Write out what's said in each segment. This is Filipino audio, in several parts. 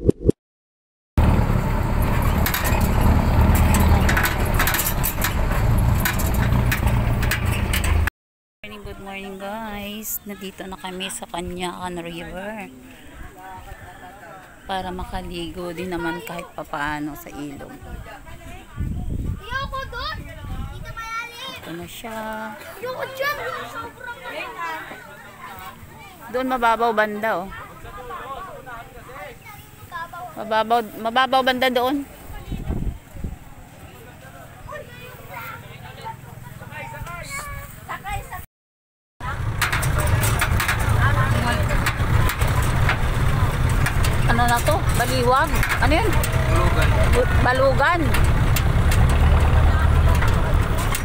Good morning guys, nandito na kami sa Canyacan River para makaligo din naman kahit papaano sa ilog. Ito na siya. Doon mababaw banda oh. Mababaw banda doon. Ano na to? Baliwag? Ano yun? Balugan. Balugan.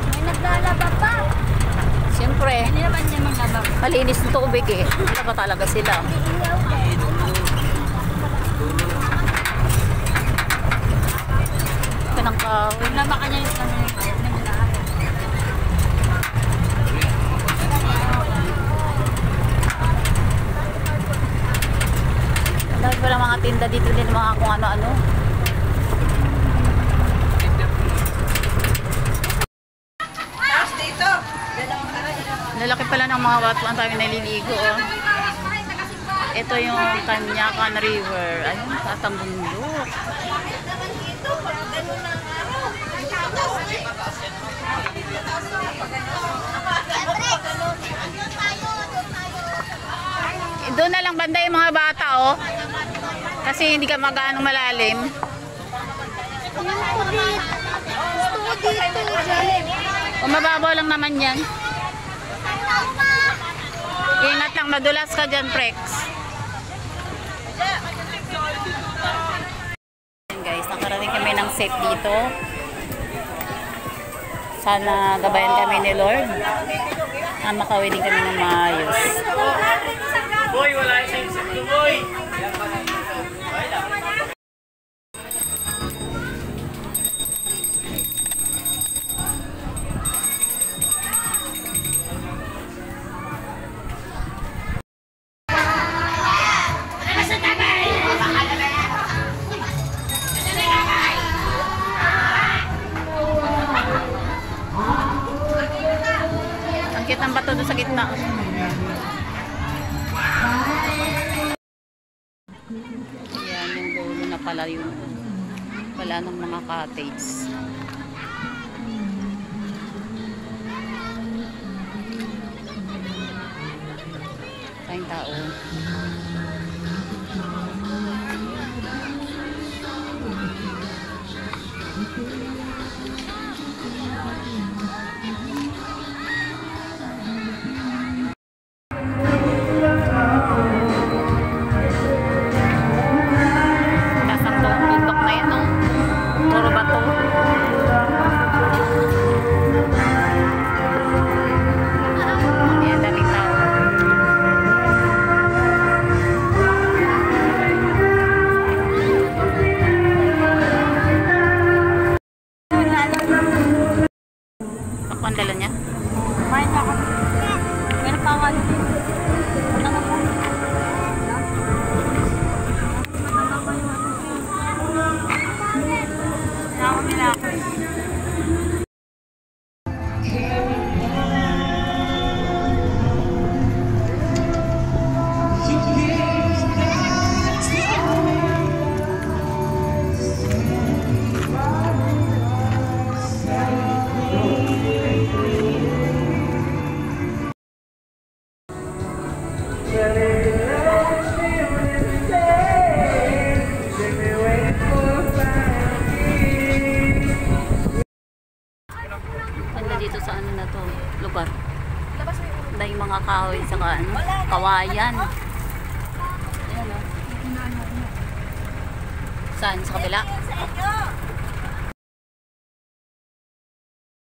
May naglalaba pa. Siyempre. Hindi naman niya maglaba. Malinis ng tubig eh. Wala pa talaga sila. Kanang kahoy. Laba ka niya yung dahil pala mga tinda dito din mga kung ano-ano. Lalaki pala ng mga batuan tayo naliligo oh. Ito yung Canyacan River. Ayun, tatambundok. Doon na lang banda yung mga bata oh. Kasi hindi ka magaano malalim. O mababaw lang naman yan. Ingat lang, madulas ka dyan, Prex. Guys, nakarating kami ng safe dito. Sana gabayan kami ni Lord. Makauwi din kami ng maayos. Boy, wala yung safe boy. Ang cute ng bato doon sa gitna. Yan yung dulo na pala yun. Wala ng mga cottage. Tayong tao. Dala niya? Kumain na ako. Meron pa ako. Wala ka po. Nakakot nila ako. Dito sa ano na to lugar dahil mga kahoy sa kawayan. Ayan, oh. Saan? Sa kabila?